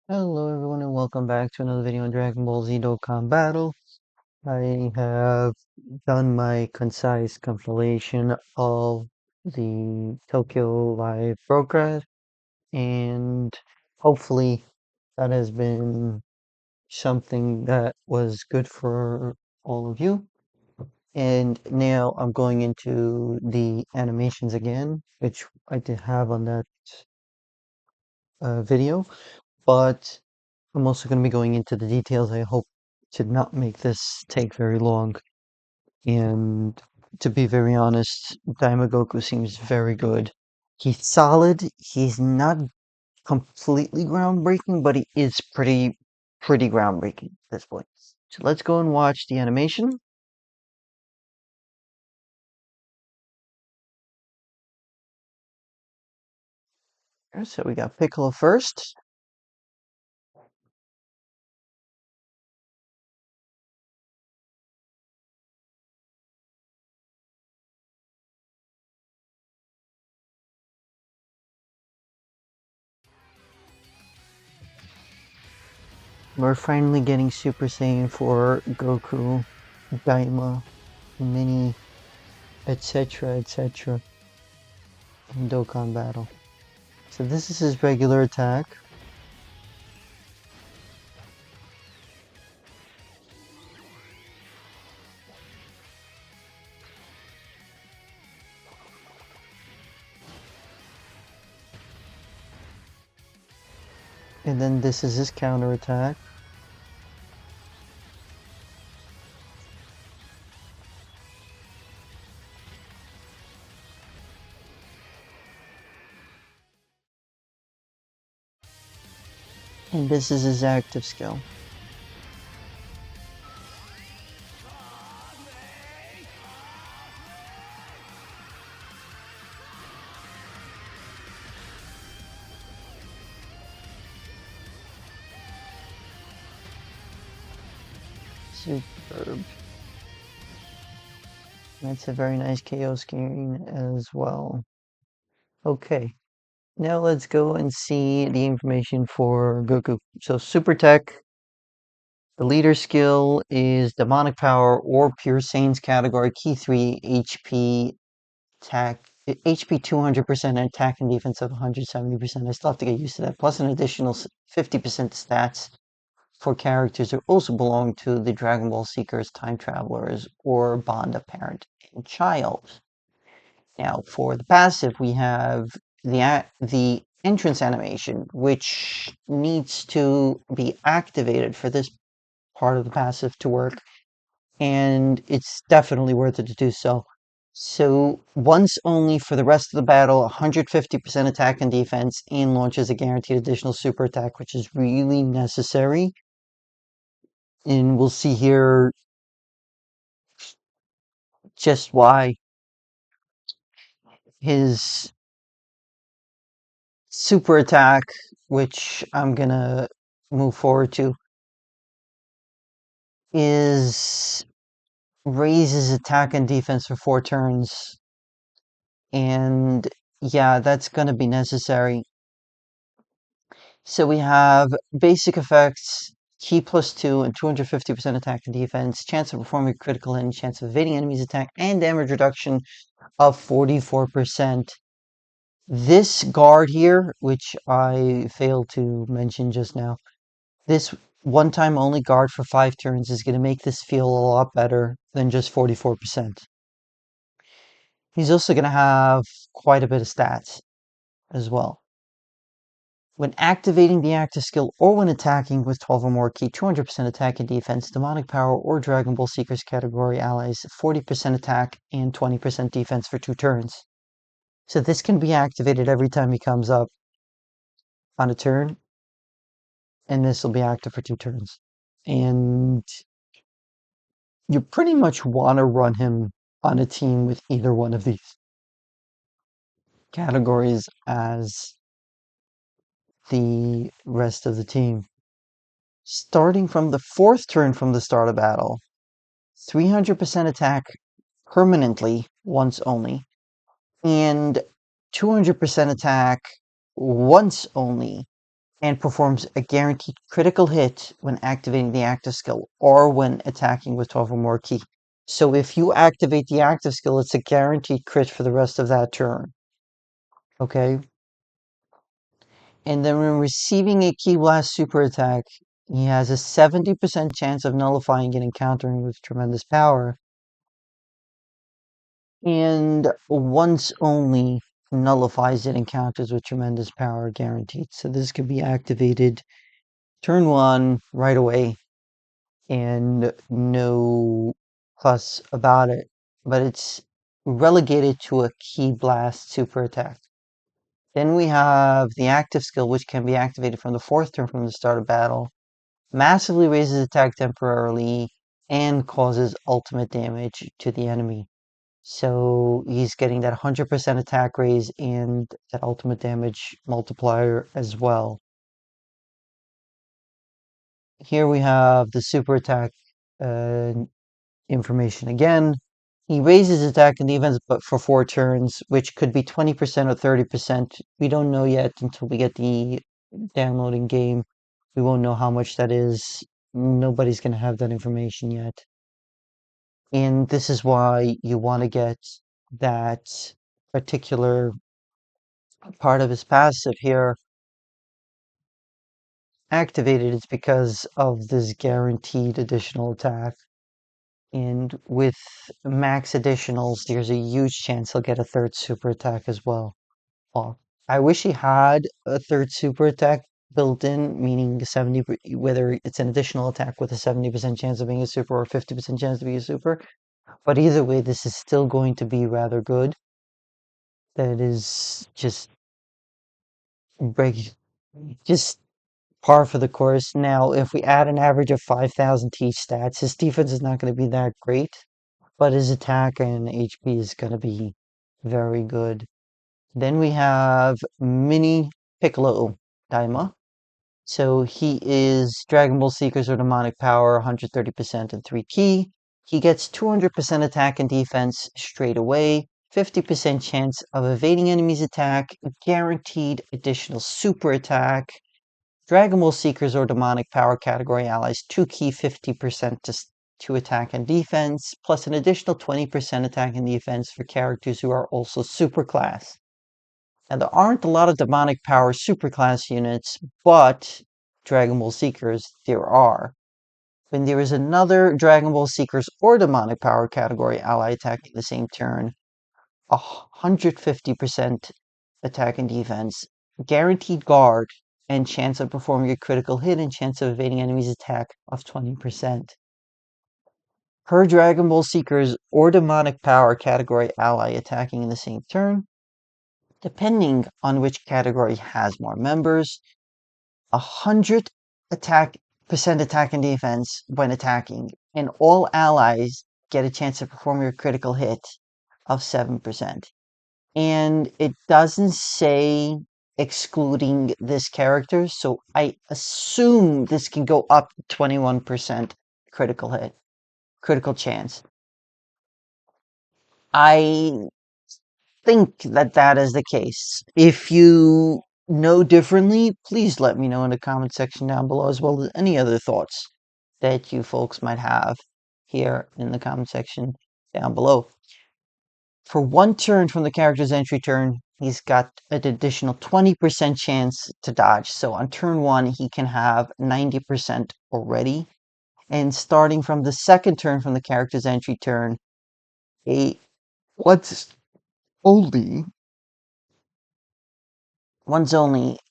Hello everyone and welcome back to another video on Dragon Ball Z Dokkan Battle. I have done my concise compilation of the Tokyo Live broadcast and hopefully that has been something that was good for all of you. And now I'm going into the animations again, which I did have on that video, but I'm also going to be going into the details. I hope to not make this take very long. And to be very honest, DAIMA GOKU seems very good. He's solid. He's not completely groundbreaking, but he is pretty groundbreaking at this point. So let's go and watch the animation. So we got Piccolo first. We're finally getting Super Saiyan for Goku, Daima, Mini, etc. in Dokkan Battle. So this is his regular attack. And then this is his counter attack. And this is his active skill. Superb. That's a very nice KO screen as well. Okay, now let's go and see the information for Goku. So Super Tech, the leader skill is Demonic Power or Pure Saiyans category, key 3, HP, attack, HP 200%, attack and defense of 170%. I still have to get used to that, plus an additional 50% stats for characters who also belong to the Dragon Ball Seekers, Time Travelers, or bond of parent and child. Now, for the passive, we have the entrance animation, which needs to be activated for this part of the passive to work, and it's definitely worth it to do so. So, once only for the rest of the battle, 150% attack and defense, and launches a guaranteed additional super attack, which is really necessary. And we'll see here just why his super attack, which I'm gonna move forward to, is raises attack and defense for 4 turns. And yeah, that's gonna be necessary. So we have basic effects, key +2 and 250% attack and defense, chance of performing a critical hit, and chance of evading enemies' attack, and damage reduction of 44%. This guard here, which I failed to mention just now, this one-time only guard for 5 turns is going to make this feel a lot better than just 44%. He's also going to have quite a bit of stats as well. When activating the active skill or when attacking with 12 or more key 200% attack and defense, Demonic Power or Dragon Ball Seekers category allies 40% attack and 20% defense for 2 turns. So this can be activated every time he comes up on a turn, and this will be active for 2 turns. And you pretty much want to run him on a team with either one of these categories as the rest of the team. Starting from the 4th turn from the start of battle, 300% attack permanently once only, and 200% attack once only and performs a guaranteed critical hit when activating the active skill or when attacking with 12 or more ki. So if you activate the active skill, it's a guaranteed crit for the rest of that turn. Okay? And then when receiving a Ki Blast super attack, he has a 70% chance of nullifying it and countering with tremendous power. And once only nullifies it and counters with tremendous power guaranteed. So this can be activated turn 1 right away and no fuss about it. But it's relegated to a Ki Blast super attack. Then we have the active skill, which can be activated from the 4th turn from the start of battle. Massively raises attack temporarily and causes ultimate damage to the enemy. So he's getting that 100% attack raise and that ultimate damage multiplier as well. Here we have the super attack information again. He raises attack and defense but for 4 turns, which could be 20% or 30%. We don't know yet until we get the downloading game. We won't know how much that is. Nobody's going to have that information yet. And this is why you want to get that particular part of his passive here activated. It's because of this guaranteed additional attack. And with max additionals, there's a huge chance he'll get a 3rd super attack as well. Well, I wish he had a 3rd super attack built in, meaning 70, whether it's an additional attack with a 70% chance of being a super or 50% chance to be a super. But either way, this is still going to be rather good. That is just just par for the course. Now, if we add an average of 5,000 to each stats, his defense is not going to be that great, but his attack and HP is going to be very good. Then we have Mini Piccolo Daima. So he is Dragon Ball Seekers or Demonic Power, 130% and 3 ki. He gets 200% attack and defense straight away, 50% chance of evading enemies' attack, guaranteed additional super attack. Dragon Ball Seekers or Demonic Power category allies 2 ki, 50% to attack and defense, plus an additional 20% attack and defense for characters who are also superclass. Now, there aren't a lot of Demonic Power superclass units, but Dragon Ball Seekers, there are. When there is another Dragon Ball Seekers or Demonic Power category ally attacking the same turn, 150% attack and defense, guaranteed guard, and chance of performing a critical hit and chance of evading enemies' attack of 20%. Per Dragon Ball Seekers or Demonic Power category ally attacking in the same turn, depending on which category has more members, 100% attack and defense when attacking, and all allies get a chance to perform your critical hit of 7%. And it doesn't say excluding this character, so I assume this can go up to 21% critical chance. I think that is the case. If you know differently, please let me know in the comment section down below, as well as any other thoughts that you folks might have here in the comment section down below. For 1 turn from the character's entry turn, he's got an additional 20% chance to dodge. So on turn 1, he can have 90% already. And starting from the 2nd turn from the character's entry turn, once only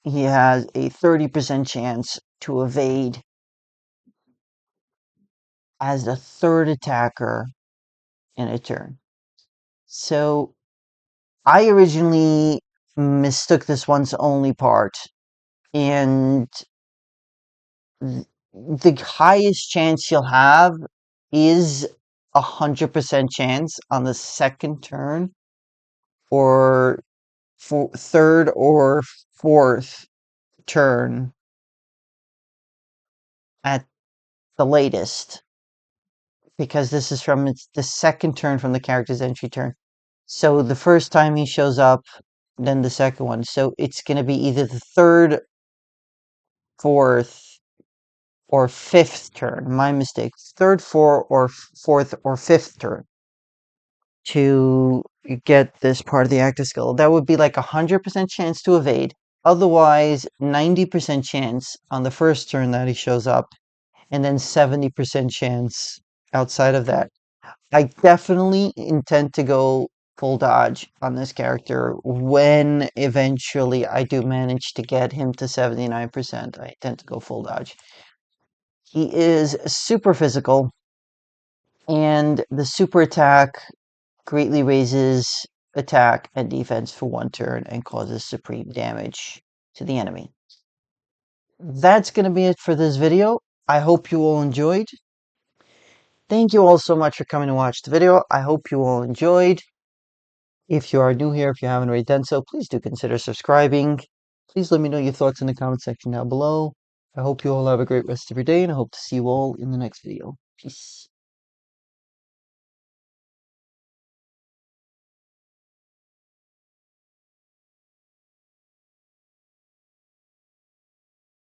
he has a 30% chance to evade as the 3rd attacker in a turn. So I originally mistook this once only part, and the highest chance you'll have is 100% chance on the 2nd turn, or 3rd or 4th turn at the latest, because this is from the 2nd turn from the character's entry turn. So the first time he shows up, then the 2nd one. So it's going to be either the 3rd fourth, or fifth turn. My mistake. Third, fourth, or fifth turn to get this part of the active skill. That would be like 100% chance to evade. Otherwise, 90% chance on the first turn that he shows up, and then 70% chance outside of that. I definitely intend to go full dodge on this character when eventually I do manage to get him to 79%. I intend to go full dodge. He is super physical, and the super attack greatly raises attack and defense for one turn and causes supreme damage to the enemy. That's going to be it for this video. I hope you all enjoyed. Thank you all so much for coming to watch the video. I hope you all enjoyed. If you are new here, if you haven't already done so, please do consider subscribing. Please let me know your thoughts in the comment section down below. I hope you all have a great rest of your day, and I hope to see you all in the next video. Peace.